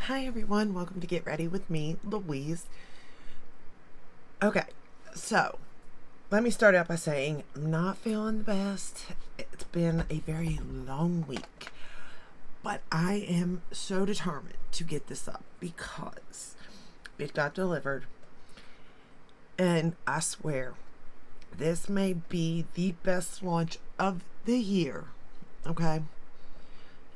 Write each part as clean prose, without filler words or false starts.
Hi everyone, welcome to Get Ready with me, Louise. Okay, so let me start out by saying I'm not feeling the best. It's been a very long week, but I am so determined to get this up because it got delivered, and I swear this may be the best launch of the year. Okay,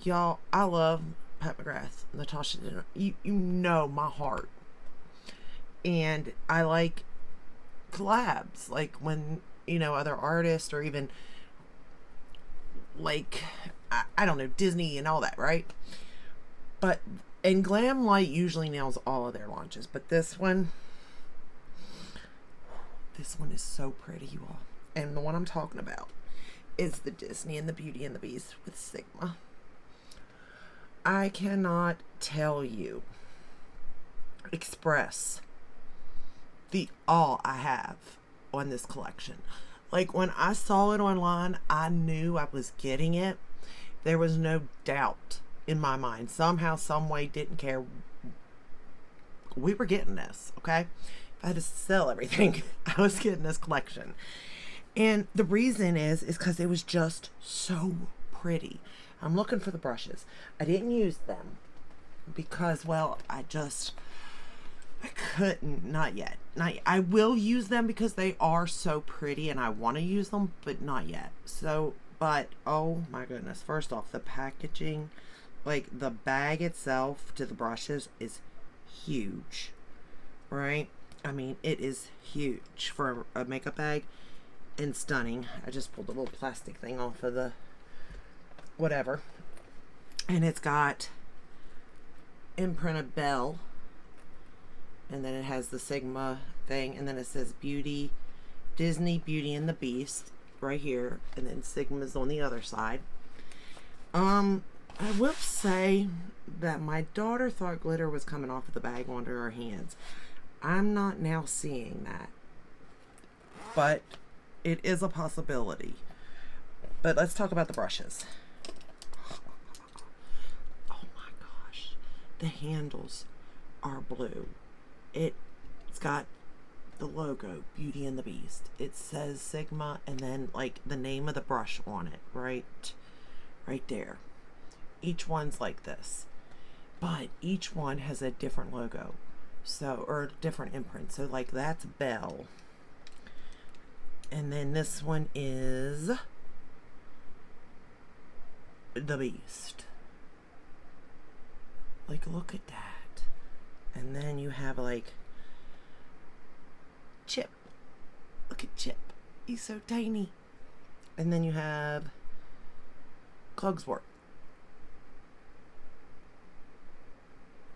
y'all, I love Pat McGrath, Natasha Denner. You know my heart. And I like collabs, like when, other artists or even like, I don't know, Disney and all that, right? But, and Glam Light usually nails all of their launches, but this one is so pretty, you all. And the one I'm talking about is the Disney and the Beauty and the Beast with Sigma. I cannot tell you, express the awe I have on this collection. Like when I saw it online, I knew I was getting it. There was no doubt in my mind. Somehow, some way, didn't care. We were getting this, okay? If I had to sell everything, I was getting this collection. And the reason is because it was just so pretty. I'm looking for the brushes. I didn't use them because, well, I couldn't, not yet. I will use them because they are so pretty and I want to use them, but not yet. So, but, oh my goodness. First off, the packaging, like the bag itself to the brushes is huge, right? I mean, it is huge for a makeup bag and stunning. I just pulled the little plastic thing off of the whatever. And it's got imprinted bell. And then it has the Sigma thing. And then it says Disney, Beauty and the Beast right here. And then Sigma's on the other side. I will say that my daughter thought glitter was coming off of the bag onto her hands. I'm not now seeing that. But it is a possibility. But let's talk about the brushes. Oh my gosh. The handles are blue. It's got the logo, Beauty and the Beast. It says Sigma and then like the name of the brush on it, right there. Each one's like this. But each one has a different logo. So, or different imprint. So like that's Belle. And then this one is the Beast. Like, look at that. And then you have like Chip. Look at Chip. He's so tiny. And then you have Cogsworth.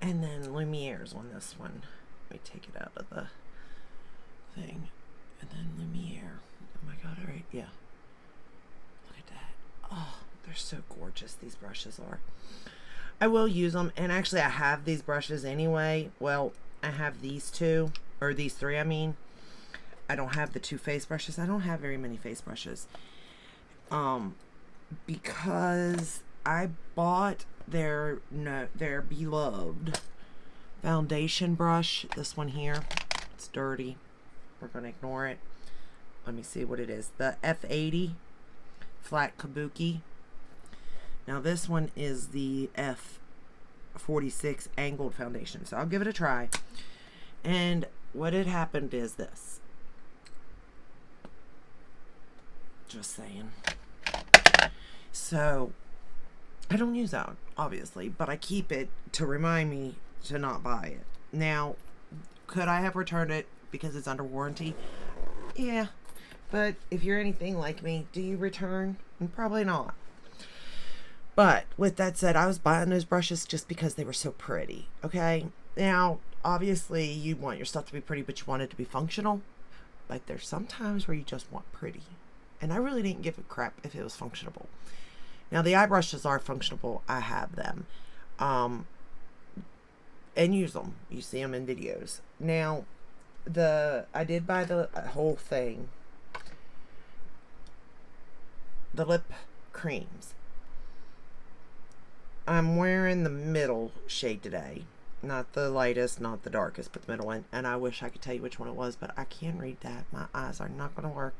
And then Lumiere's on this one. Let me take it out of the thing. And then Lumiere. Oh my god, alright, yeah. Look at that. Oh, they're so gorgeous, these brushes are. I will use them, and actually I have these brushes anyway. Well, I have these two, or these three, I mean. I don't have the two face brushes. I don't have very many face brushes. Because I bought their beloved foundation brush. This one here. It's dirty. We're going to ignore it. Let me see what it is. The F80 Flat Kabuki. Now this one is the F46 angled foundation. So I'll give it a try. And what had happened is this. Just saying. So I don't use that, obviously, but I keep it to remind me to not buy it. Now, could I have returned it because it's under warranty? Yeah. But if you're anything like me, do you return? Probably not. But with that said, I was buying those brushes just because they were so pretty. Okay? Now, obviously, you want your stuff to be pretty, but you want it to be functional. But there's some times where you just want pretty. And I really didn't give a crap if it was functionable. Now, the eye brushes are functionable. I have them. And use them. You see them in videos. Now, I did buy the whole thing. The lip creams. I'm wearing the middle shade today. Not the lightest, not the darkest, but the middle one. And I wish I could tell you which one it was, but I can't read that. My eyes are not going to work.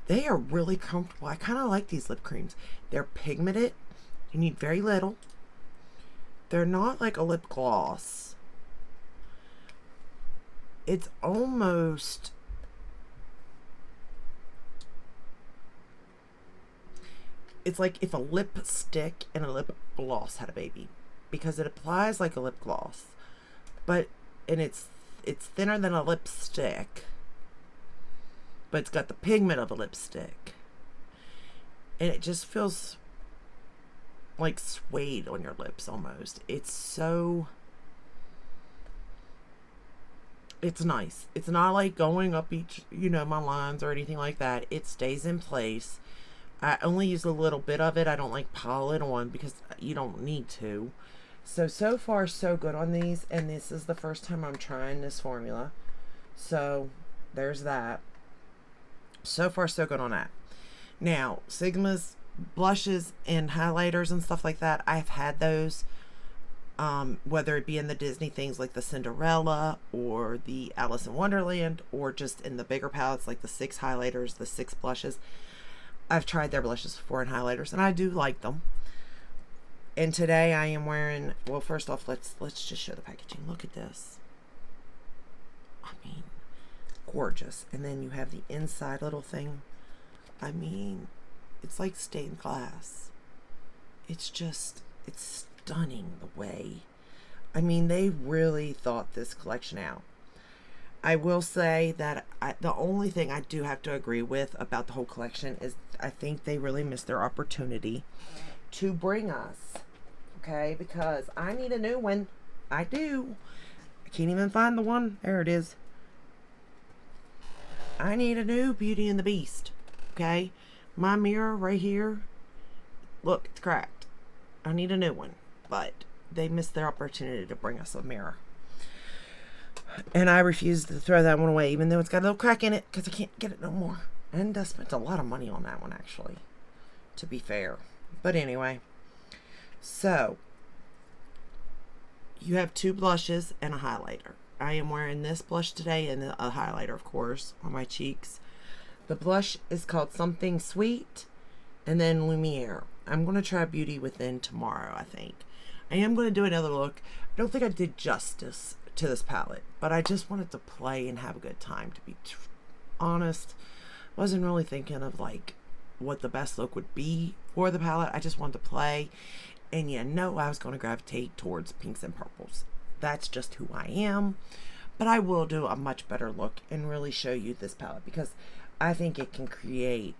They are really comfortable. I kind of like these lip creams. They're pigmented. You need very little. They're not like a lip gloss. It's almost... It's like if a lipstick and a lip gloss had a baby. Because it applies like a lip gloss. But, and it's thinner than a lipstick. But it's got the pigment of a lipstick. And it just feels like suede on your lips almost. It's so... It's nice. It's not like going up each, my lines or anything like that. It stays in place. I only use a little bit of it. I don't like pile it on because you don't need to. So far so good on these. And this is the first time I'm trying this formula. So there's that. So far so good on that. Now, Sigma's blushes and highlighters and stuff like that, I've had those. Whether it be in the Disney things like the Cinderella or the Alice in Wonderland, or just in the bigger palettes like the 6 highlighters, the 6 blushes. I've tried their blushes before and highlighters, and I do like them. And today I am wearing, well, first off, let's just show the packaging. Look at this. I mean, gorgeous. And then you have the inside little thing. I mean, it's like stained glass. It's just, it's stunning the way. I mean, they really thought this collection out. I will say that the only thing I do have to agree with about the whole collection is I think they really missed their opportunity to bring us, okay? Because I need a new one. I do. I can't even find the one. There it is. I need a new Beauty and the Beast, okay? My mirror right here, look, it's cracked. I need a new one, but they missed their opportunity to bring us a mirror. And I refuse to throw that one away, even though it's got a little crack in it, because I can't get it no more. And I spent a lot of money on that one, actually, to be fair. But anyway, so you have 2 blushes and a highlighter. I am wearing this blush today and a highlighter, of course, on my cheeks. The blush is called Something Sweet, and then Lumiere. I'm going to try Beauty Within tomorrow, I think. I am going to do another look. I don't think I did justice to this palette, but I just wanted to play and have a good time, to be honest. Wasn't really thinking of like what the best look would be for the palette. I just wanted to play, and I was going to gravitate towards pinks and purples. That's just who I am. But I will do a much better look and really show you this palette, because I think it can create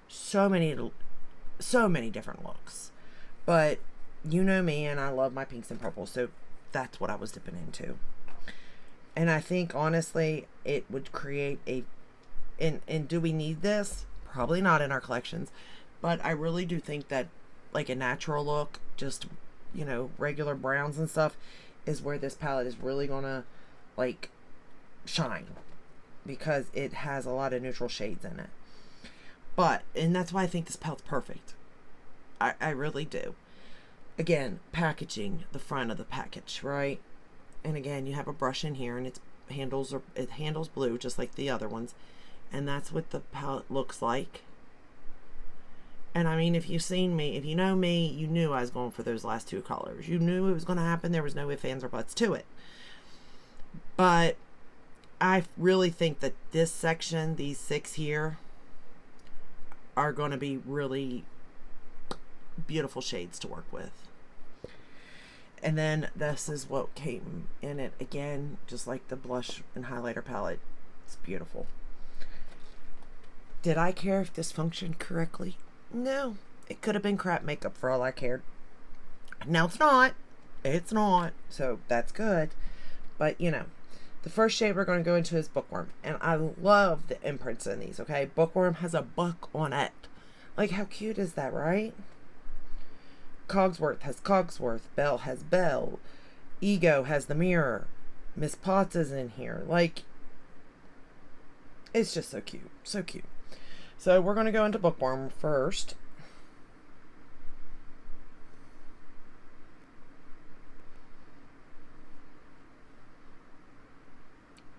so many different looks. But you know me, and I love my pinks and purples, so that's what I was dipping into. And I think, honestly, it would create and do we need this? Probably not in our collections. But I really do think that, like, a natural look, just, regular browns and stuff, is where this palette is really going to, like, shine. Because it has a lot of neutral shades in it. And that's why I think this palette's perfect. I really do. Again, packaging, the front of the package, right? And again, you have a brush in here, and it handles blue just like the other ones, and that's what the palette looks like. And I mean, if you've seen me, if you know me, you knew I was going for those last 2 colors. You knew it was going to happen. There was no ifs, ands, or buts to it. But I really think that this section, these 6 here, are going to be really beautiful shades to work with. And then this is what came in it. Again, just like the blush and highlighter palette. It's beautiful. Did I care if this functioned correctly? No. It could have been crap makeup for all I cared. Now it's not. It's not. So that's good. But, the first shade we're going to go into is Bookworm. And I love the imprints in these, okay? Bookworm has a book on it. Like, how cute is that, right? Cogsworth has Cogsworth. Belle has Belle. Ego has the mirror. Miss Potts is in here. Like, it's just so cute. So cute. So we're going to go into Bookworm first.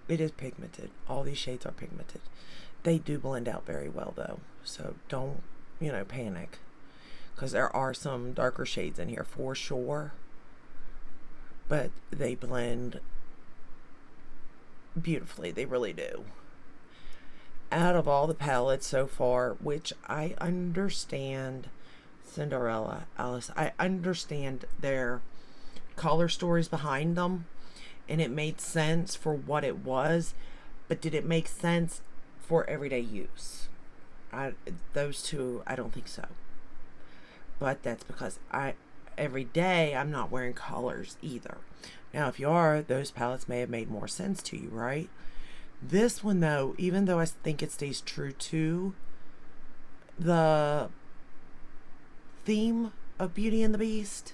It is pigmented. All these shades are pigmented. They do blend out very well though. So don't, panic. Because there are some darker shades in here for sure. But they blend beautifully. They really do. Out of all the palettes so far, which I understand Cinderella, Alice, I understand their color stories behind them, and it made sense for what it was, but did it make sense for everyday use? Those two, I don't think so. But that's because every day I'm not wearing colors either. Now, if you are, those palettes may have made more sense to you, right? This one, though, even though I think it stays true to the theme of Beauty and the Beast,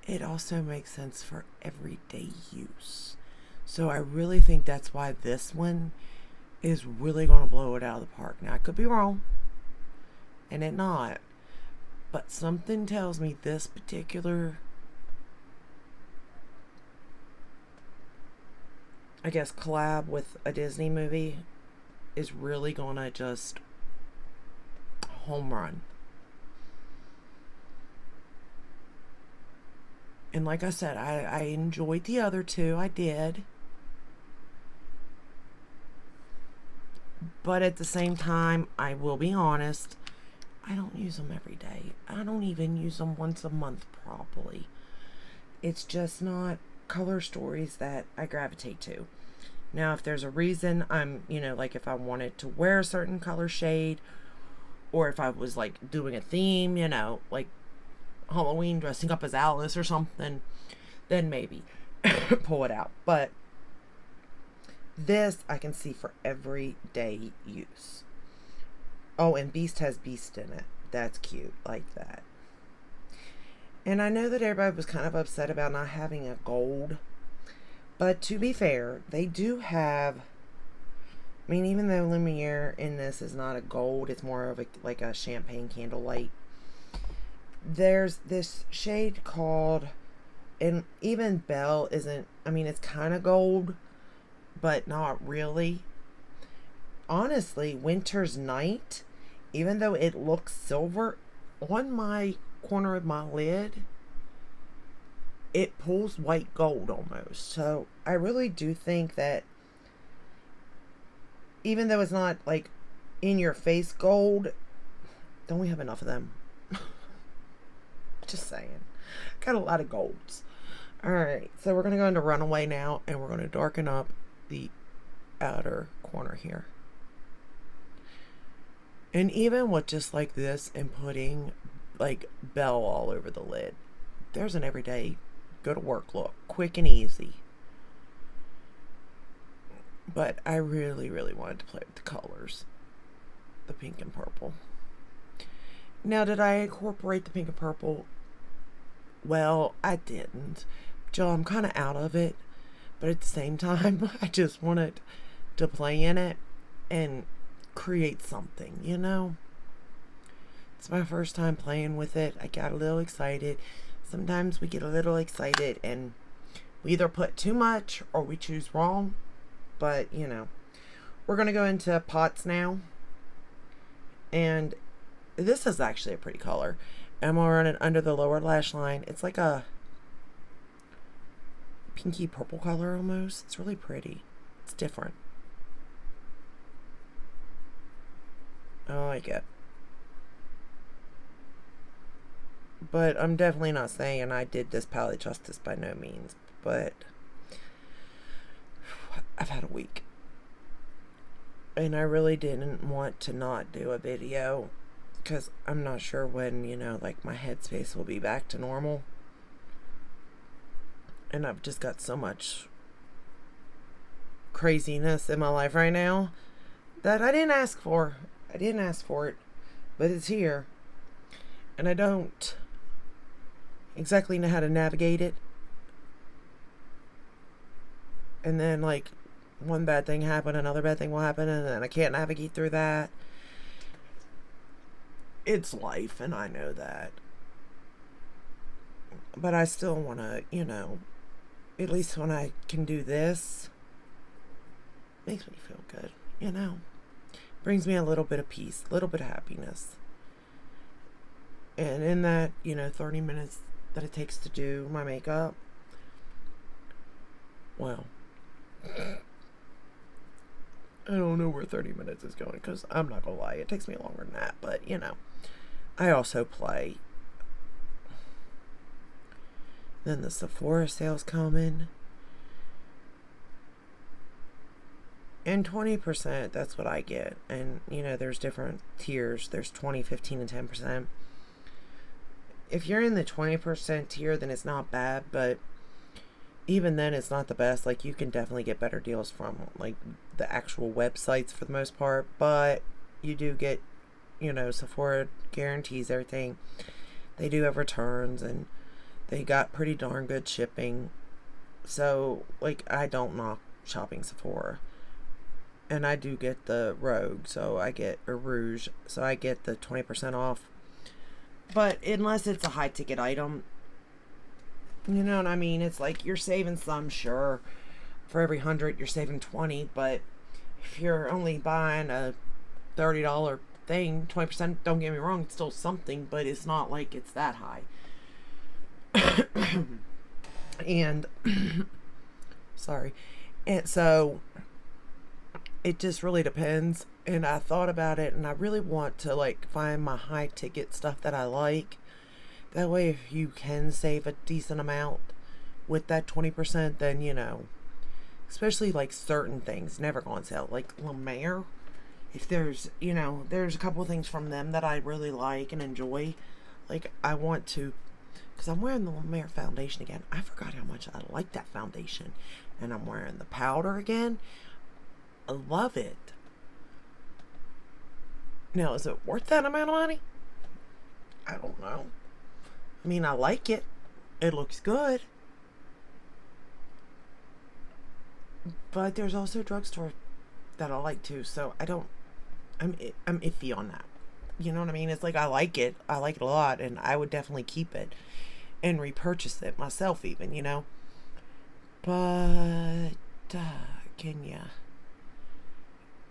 it also makes sense for everyday use. So I really think that's why this one is really going to blow it out of the park. Now, I could be wrong, and it not, but something tells me this particular, I guess, collab with a Disney movie is really going to just home run. And like I said, I enjoyed the other two. I did. But at the same time, I will be honest, I don't use them every day. I don't even use them once a month probably. It's just not color stories that I gravitate to. Now, if there's a reason I'm, like if I wanted to wear a certain color shade, or if I was like doing a theme, like Halloween dressing up as Alice or something, then maybe pull it out. But this I can see for everyday use. Oh, and Beast has Beast in it. That's cute, like that. And I know that everybody was kind of upset about not having a gold, but to be fair, they do have, even though Lumiere in this is not a gold, it's more of like a champagne candlelight. There's this shade called, and even Belle isn't, it's kind of gold, but not really. Honestly, Winter's Night, even though it looks silver, on my corner of my lid, it pulls white gold almost. So I really do think that even though it's not like in your face gold, don't we have enough of them? Just saying. Got a lot of golds. Alright, so we're going to go into Runaway now, and we're going to darken up the outer corner here. And even with just like this and putting like Belle all over the lid, there's an everyday go to work look. Quick and easy. But I really, really wanted to play with the colors. The pink and purple. Now, did I incorporate the pink and purple? Well, I didn't. Joe, I'm kind of out of it. But at the same time, I just wanted to play in it and create something, It's my first time playing with it. I got a little excited. Sometimes we get a little excited and we either put too much or we choose wrong. But, we're going to go into pots now. And this is actually a pretty color. I'm going to run it under the lower lash line. It's like a pinky purple color almost. It's really pretty. It's different. I like it. But I'm definitely not saying I did this palette justice by no means. But I've had a week. And I really didn't want to not do a video. Because I'm not sure when, like my headspace will be back to normal. And I've just got so much craziness in my life right now that I didn't ask for. I didn't ask for it, but it's here. And I don't exactly know how to navigate it. And then, like, one bad thing happened, another bad thing will happen, and then I can't navigate through that. It's life, and I know that. But I still want to, at least when I can do this, makes me feel good, you know. Brings me a little bit of peace, a little bit of happiness. And in that, 30 minutes that it takes to do my makeup, well, I don't know where 30 minutes is going, because I'm not gonna lie, it takes me longer than that. But I also play. Then the Sephora sales coming, and 20%, that's what I get. And there's different tiers. There's 20, 15, and 10%. If you're in the 20% tier, then it's not bad, but even then it's not the best. Like, you can definitely get better deals from like the actual websites for the most part, but you do get, Sephora guarantees everything. They do have returns, and they got pretty darn good shipping. So, like, I don't knock shopping Sephora. And I do get the Rogue, so I get a Rouge, so I get the 20% off. But unless it's a high ticket item, you know what I mean? It's like you're saving some, sure. For every 100, you're saving 20. But if you're only buying a $30 thing, 20%, don't get me wrong, it's still something, but it's not like it's that high. And sorry. And so it just really depends. And I thought about it, and I really want to like find my high ticket stuff that I like. That way, if you can save a decent amount with that 20%, then especially like certain things never go on sale, like La Mer. If there's there's a couple of things from them that I really like and enjoy. Like, I want to, because I'm wearing the La Mer foundation again. I forgot how much I like that foundation. And I'm wearing the powder again. I love it. Now, is it worth that amount of money? I don't know. I mean, I like it. It looks good. But there's also a drugstore that I like too. So I'm iffy on that. You know what I mean? It's like, I like it. I like it a lot. And I would definitely keep it and repurchase it myself even, But can ya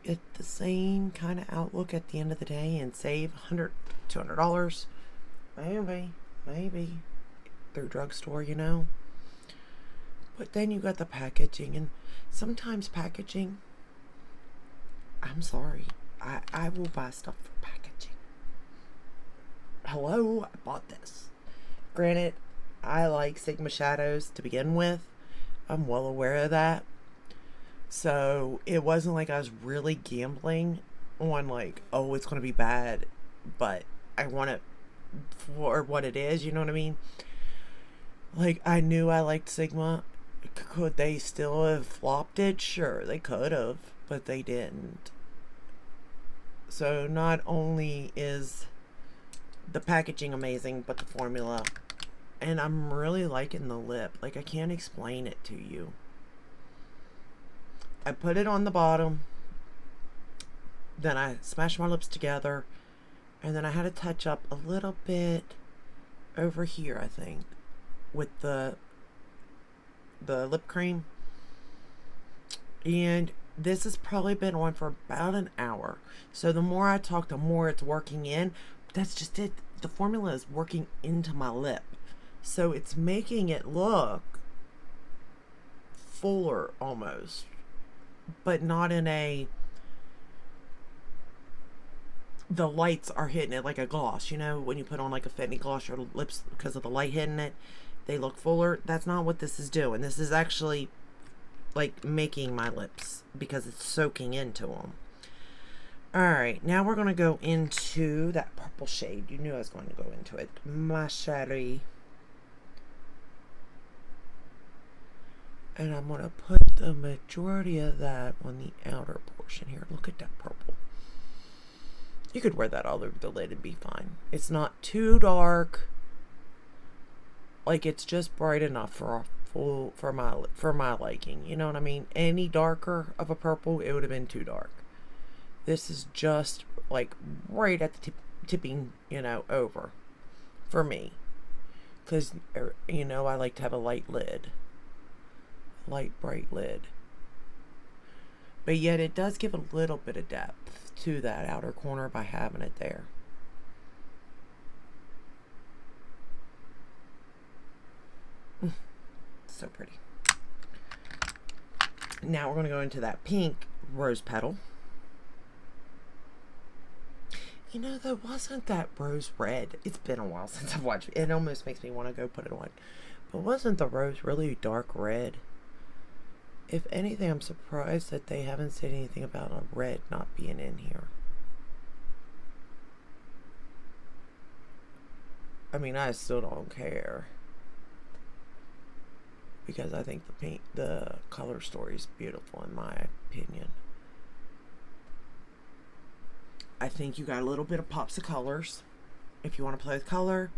get the same kind of outlook at the end of the day and save $100, $200? Maybe through drugstore, But then you got the packaging, and sometimes packaging, I'm sorry, I will buy stuff for packaging. Hello, I bought this. Granted, I like Sigma shadows to begin with. I'm well aware of that. So it wasn't like I was really gambling on like, oh, it's going to be bad, but I want it for what it is, you know what I mean? Like, I knew I liked Sigma. Could they still have flopped it? Sure, they could have, but they didn't. So not only is the packaging amazing, but the formula. And I'm really liking the lip. Like, I can't explain it to you. I put it on the bottom. Then I smashed my lips together. And then I had to touch up a little bit over here, I think, with the lip cream. And this has probably been on for about an hour. So the more I talk, the more it's working in. That's just it. The formula is working into my lip. So it's making it look fuller almost. But not in a... The lights are hitting it like a gloss. When you put on like a Fenty gloss, your lips, because of the light hitting it, they look fuller. That's not what this is doing. This is actually like making my lips because it's soaking into them. Alright, now we're going to go into that purple shade. You knew I was going to go into it. Ma chérie. And I'm going to put the majority of that on the outer portion here. Look at that purple. You could wear that all over the lid and be fine. It's not too dark. Like, it's just bright enough for my liking. You know what I mean? Any darker of a purple, it would have been too dark. This is just like right at the tipping, over for me. Because, I like to have a light lid. light bright lid. But yet it does give a little bit of depth to that outer corner by having it there. So pretty. Now we're going to go into that pink rose petal. You know, there wasn't that rose red. It's been a while since I've watched it. It almost makes me want to go put it on. But wasn't the rose really dark red? If anything, I'm surprised that they haven't said anything about a red not being in here. I mean, I still don't care. Because I think the color story is beautiful in my opinion. I think you got a little bit of pops of colors if you want to play with color,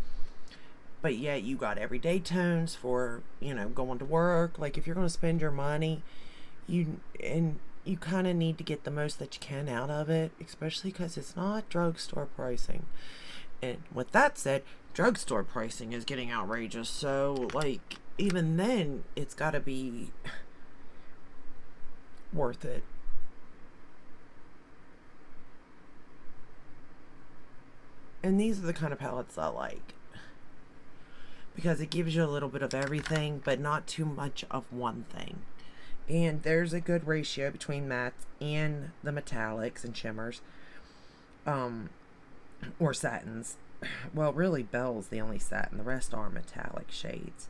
but yet you got everyday tones for, you know, going to work. Like if you're going to spend your money, you kind of need to get the most that you can out of it, especially because it's not drugstore pricing. And with that said, drugstore pricing is getting outrageous. So like even then, it's got to be worth it. And these are the kind of palettes I like, because it gives you a little bit of everything, but not too much of one thing. And there's a good ratio between mattes and the metallics and shimmers, or satins. Well, really, Belle's the only satin. The rest are metallic shades.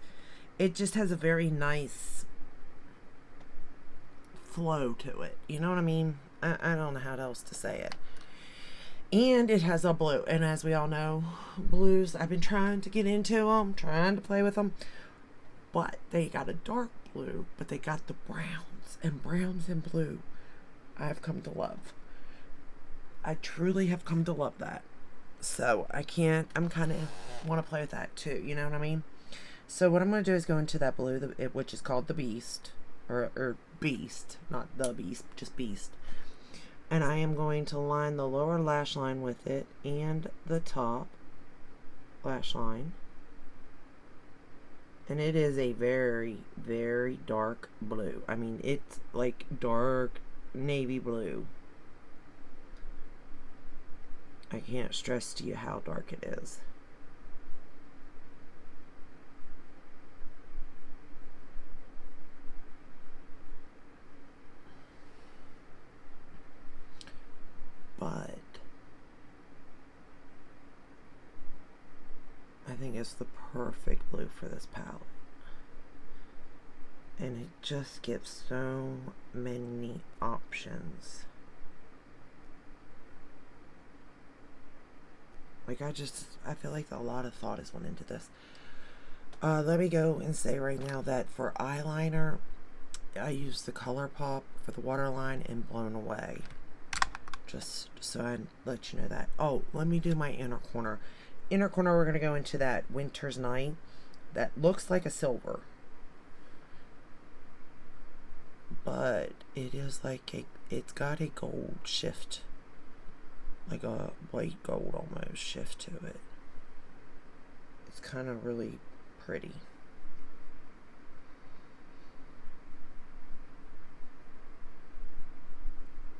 It just has a very nice flow to it. You know what I mean? I don't know how else to say it. And it has a blue. And as we all know, blues, I've been trying to get into them, trying to play with them. But they got a dark blue, but they got the browns. And browns and blue, I've come to love. I truly have come to love that. So I'm kind of want to play with that too. You know what I mean? So what I'm going to do is go into that blue, which is called the Beast. Or Beast. Not the Beast, just Beast. And I am going to line the lower lash line with it and the top lash line. And it is a very, very dark blue. I mean, it's like dark navy blue. I can't stress to you how dark it is. But I think it's the perfect blue for this palette. And it just gives so many options. Like I feel like a lot of thought has went into this. Let me go and say right now that for eyeliner, I use the ColourPop for the waterline and Blown Away. Just so I let you know that. Oh, let me do my inner corner. Inner corner, we're going to go into that Winter's Night. That looks like a silver. But it is like it's got a gold shift. Like a white gold almost shift to it. It's kind of really pretty.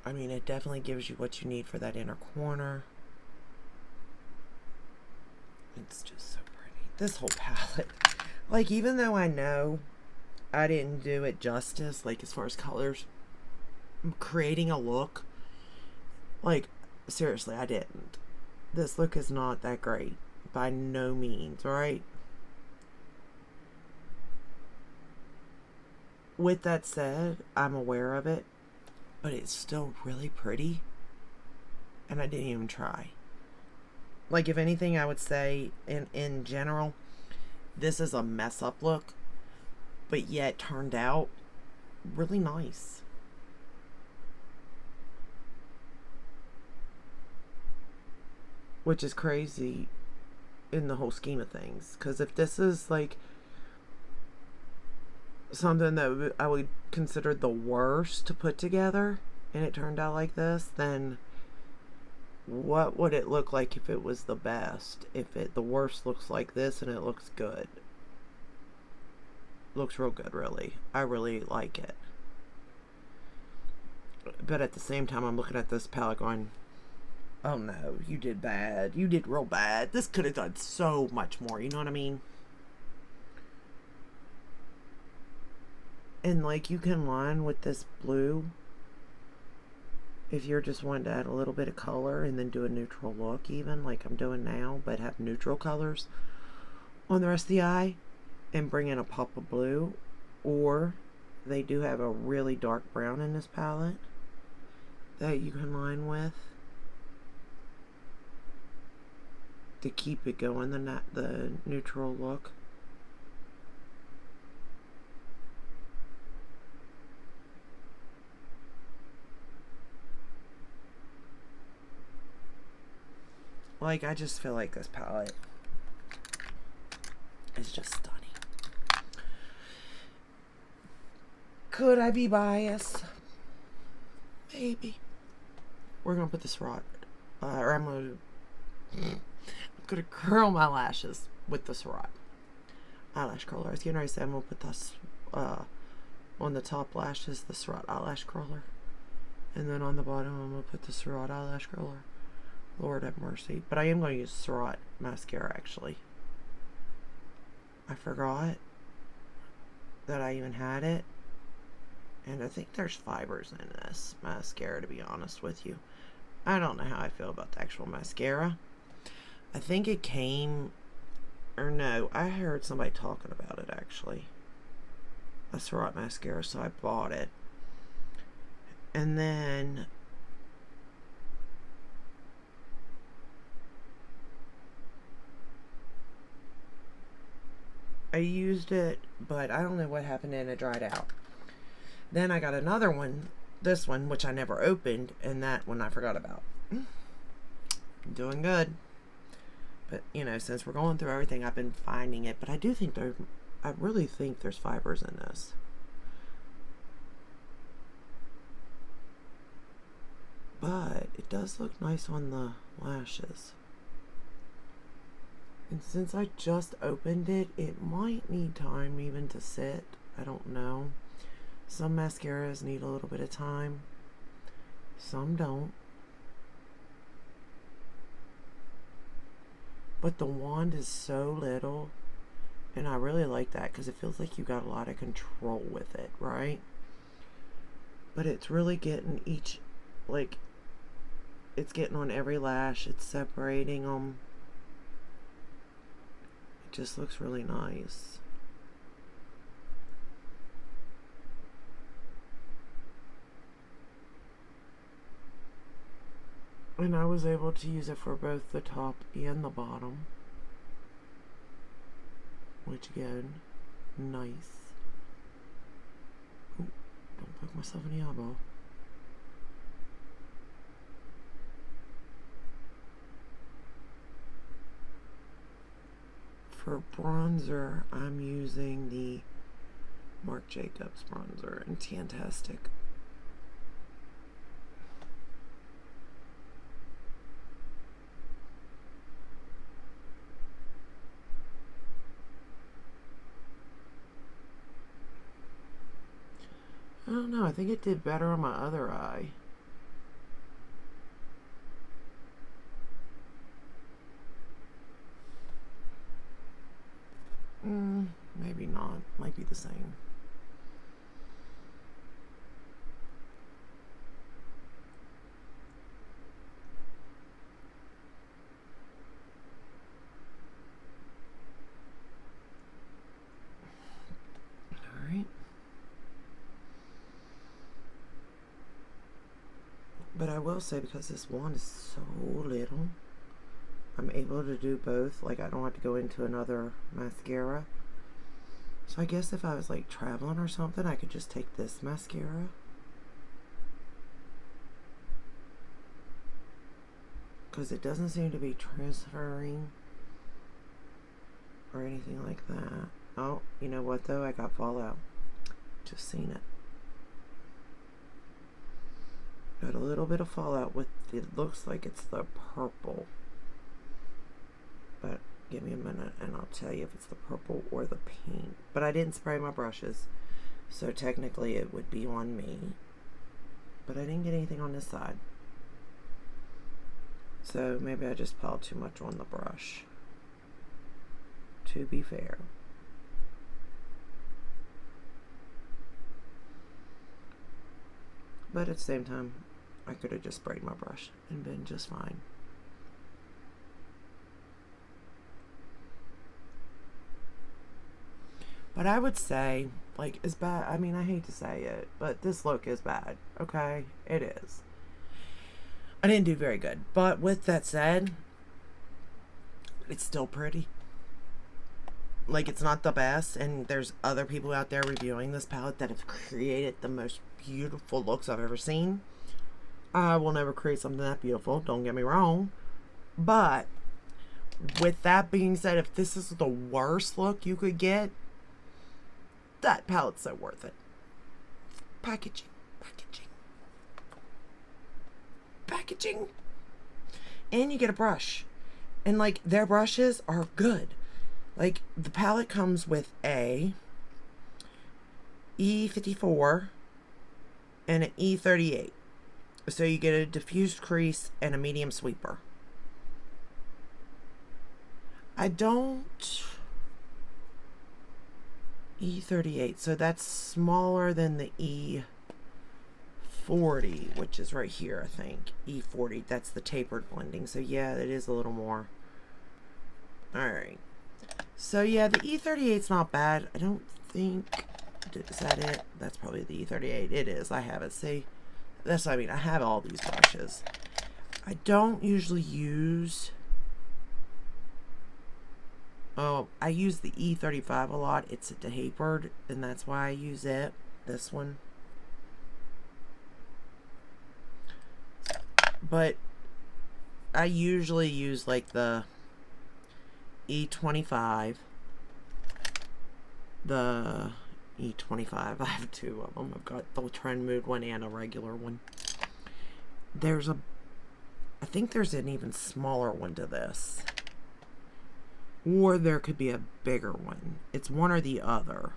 I mean, it definitely gives you what you need for that inner corner. It's just so pretty. This whole palette. Like, even though I know I didn't do it justice, like, as far as colors, creating a look, like, seriously, I didn't. This look is not that great. By no means, right? With that said, I'm aware of it. But it's still really pretty. And I didn't even try. Like, if anything, I would say, in general, this is a mess-up look. But yet turned out really nice. Which is crazy in the whole scheme of things. Because if this is, like, something that I would consider the worst to put together, and it turned out like this, then what would it look like if it was the best? If the worst looks like this and it looks good. looks real good, really. I really like it. But at the same time, I'm looking at this palette going, oh no, you did bad. You did real bad. This could have done so much more. You know what I mean? And like, you can line with this blue if you're just wanting to add a little bit of color and then do a neutral look, even like I'm doing now, but have neutral colors on the rest of the eye and bring in a pop of blue. Or they do have a really dark brown in this palette that you can line with to keep it going, the neutral look. Like, I just feel like this palette is just stunning. Could I be biased? Maybe. We're gonna put this rod, or I'm gonna curl my lashes with this rod. Eyelash curler. I was getting ready to say I'm gonna put this on the top lashes, the Surratt eyelash curler, and then on the bottom I'm gonna put the Surratt eyelash curler. Lord have mercy. But I am going to use Surratt mascara, actually. I forgot that I even had it. And I think there's fibers in this mascara, to be honest with you. I don't know how I feel about the actual mascara. I think it came... Or no, I heard somebody talking about it, actually. A Surratt mascara, so I bought it. And then... I used it, but I don't know what happened and it dried out. Then I got another one, this one, which I never opened, and that one I forgot about. I'm doing good. But, you know, since we're going through everything, I've been finding it. But I do think I really think there's fibers in this. But it does look nice on the lashes. And since I just opened it, it might need time even to sit. I don't know. Some mascaras need a little bit of time. Some don't. But the wand is so little. And I really like that because it feels like you got a lot of control with it, right? But it's really getting each, like, it's getting on every lash. It's separating them. Just looks really nice. And I was able to use it for both the top and the bottom, which again, nice. Ooh, don't poke myself in the elbow. For bronzer, I'm using the Marc Jacobs bronzer in Fantastic. I don't know, I think it did better on my other eye. Maybe not. Might be the same. Alright. But I will say, because this wand is so little, I'm able to do both. Like, I don't have to go into another mascara. So I guess if I was like traveling or something, I could just take this mascara. Because it doesn't seem to be transferring or anything like that. Oh, you know what though? I got fallout. Just seen it. Got a little bit of fallout with, it looks like it's the purple. But Give me a minute and I'll tell you if it's the purple or the pink. But I didn't spray my brushes, so technically it would be on me. But I didn't get anything on this side. So maybe I just piled too much on the brush, to be fair. But at the same time, I could have just sprayed my brush and been just fine. But I would say, like, it's bad. I mean, I hate to say it, but this look is bad. Okay? It is. I didn't do very good. But with that said, it's still pretty. Like, it's not the best. And there's other people out there reviewing this palette that have created the most beautiful looks I've ever seen. I will never create something that beautiful. Don't get me wrong. But with that being said, if this is the worst look you could get, that palette's so worth it. Packaging. And you get a brush. And, like, their brushes are good. Like, the palette comes with a E54 and an E38. So you get a diffused crease and a medium sweeper. I don't... E38, so that's smaller than the E40, which is right here, I think. E40, that's the tapered blending. So yeah, it is a little more. Alright. So yeah, the E38's not bad. I don't think... Is that it? That's probably the E38. It is. I have it. See? That's what I mean. I have all these brushes. I don't usually use... Oh, I use the E35 a lot. It's tapered, and that's why I use it. This one. But I usually use like the E25. The E25. I have two of them. I've got the trend mood one and a regular one. There's a... I think there's an even smaller one to this. Or there could be a bigger one. It's one or the other.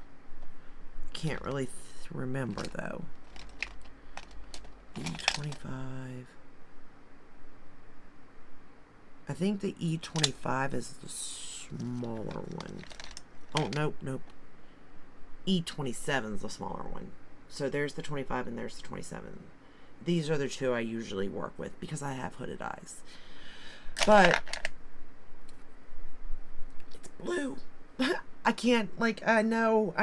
Can't really remember though. E25. I think the E25 is the smaller one. Oh, nope. E27 is the smaller one. So there's the 25 and there's the 27. These are the two I usually work with because I have hooded eyes. But... blue. I can't, like, I know,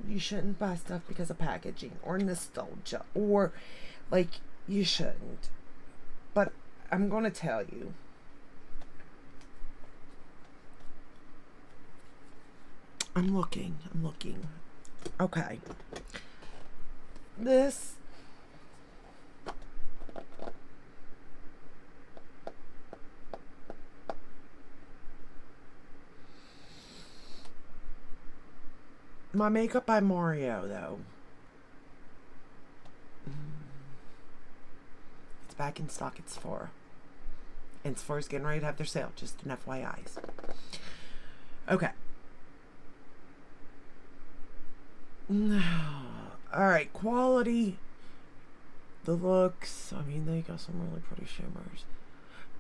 you shouldn't buy stuff because of packaging or nostalgia or, like, you shouldn't. But I'm going to tell you. I'm looking. Okay. This... My Makeup by Mario, though. It's back in stock. It's for. And Sephora's getting ready to have their sale. Just an FYI. Okay. Alright, quality. The looks. I mean, they got some really pretty shimmers.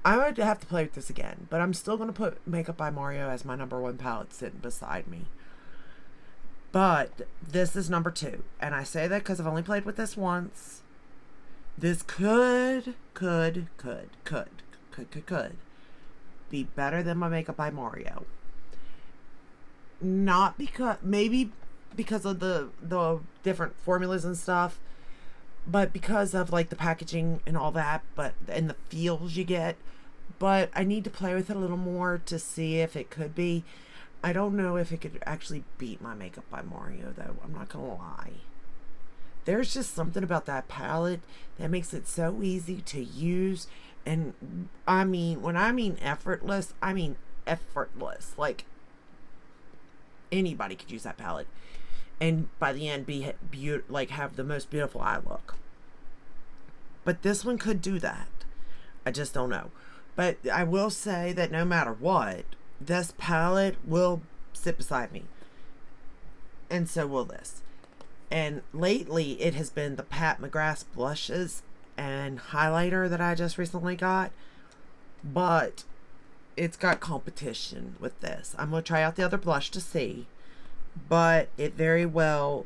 I would have to play with this again. But I'm still going to put Makeup by Mario as my #1 palette sitting beside me. But this is number 2. And I say that because I've only played with this once. This could be better than my Makeup by Mario. Not because... Maybe because of the different formulas and stuff. But because of, like, the packaging and all that. And the feels you get. But I need to play with it a little more to see if it could be... I don't know if it could actually beat my Makeup by Mario, though. I'm not gonna lie. There's just something about that palette that makes it so easy to use. And, I mean, when I mean effortless, I mean effortless. Like, anybody could use that palette. And by the end, have the most beautiful eye look. But this one could do that. I just don't know. But I will say that no matter what, this palette will sit beside me. And so will this. And lately it has been the Pat McGrath blushes and highlighter that I just recently got. But it's got competition with this. I'm going to try out the other blush to see. But it very well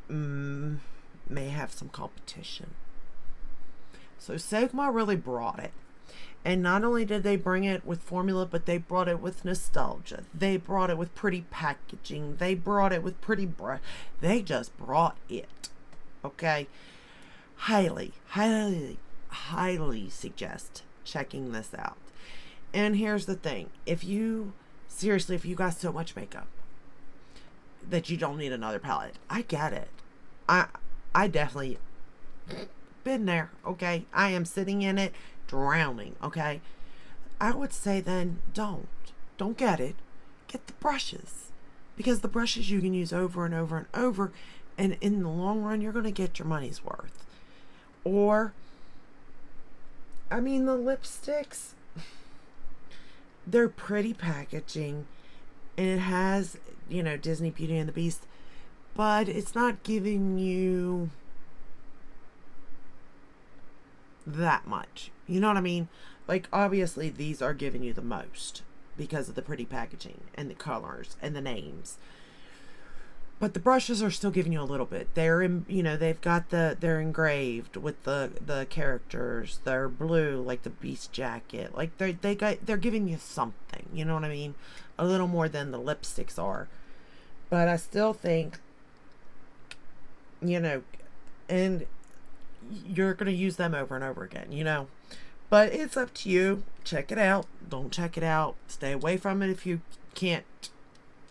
may have some competition. So Sigma really brought it. And not only did they bring it with formula, but they brought it with nostalgia. They brought it with pretty packaging. They brought it with pretty brush. They just brought it. Okay? Highly, highly, highly suggest checking this out. And here's the thing. If you got so much makeup that you don't need another palette, I get it. I definitely been there, okay? I am sitting in it, drowning, okay? I would say then don't get it. Get the brushes, because the brushes you can use over and over and over, and in the long run you're going to get your money's worth. Or I mean, the lipsticks, they're pretty packaging, and it has, you know, Disney Beauty and the Beast, but it's not giving you that much. You know what I mean? Like, obviously these are giving you the most because of the pretty packaging and the colors and the names. But the brushes are still giving you a little bit. They're in, you know, they're engraved with the characters. They're blue, like the Beast jacket. Like they're giving you something. You know what I mean? A little more than the lipsticks are. But I still think, you know, and you're going to use them over and over again, you know. But it's up to you. Check it out. Don't check it out. Stay away from it if you can't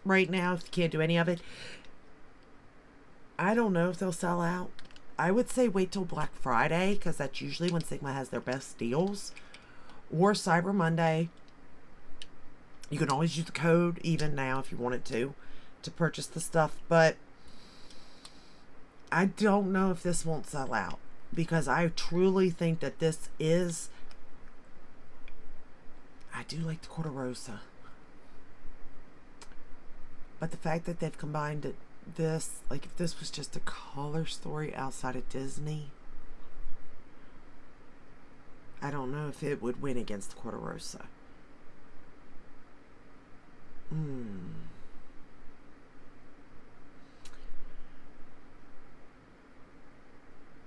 right now, if you can't do any of it. I don't know if they'll sell out. I would say wait till Black Friday, because that's usually when Sigma has their best deals. Or Cyber Monday. You can always use the code even now if you wanted to purchase the stuff. But I don't know if this won't sell out, because I truly think that this is... I do like the Quarter Rosa. But the fact that they've combined it, this, like if this was just a color story outside of Disney, I don't know if it would win against the Quarter Rosa.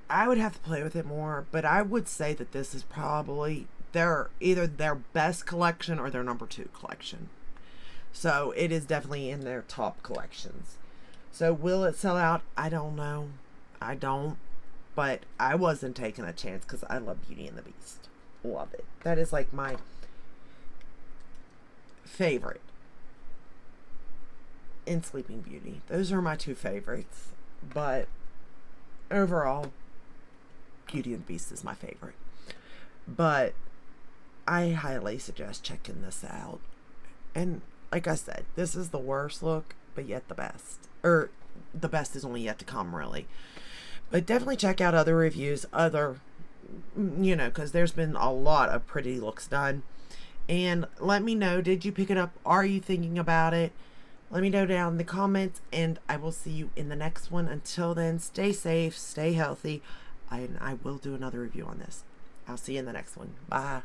I would have to play with it more, but I would say that this is probably either their best collection or their number 2 collection. So it is definitely in their top collections. So will it sell out? I don't know. I don't. But I wasn't taking a chance because I love Beauty and the Beast. Love it. That is like my favorite. And Sleeping Beauty. Those are my 2 favorites. But overall, Beauty and the Beast is my favorite. But I highly suggest checking this out. And like I said, this is the worst look, but yet the best. Or the best is only yet to come, really. But definitely check out other reviews, you know, because there's been a lot of pretty looks done. And let me know, did you pick it up? Are you thinking about it? Let me know down in the comments, and I will see you in the next one. Until then, stay safe, stay healthy, and I will do another review on this. I'll see you in the next one. Bye.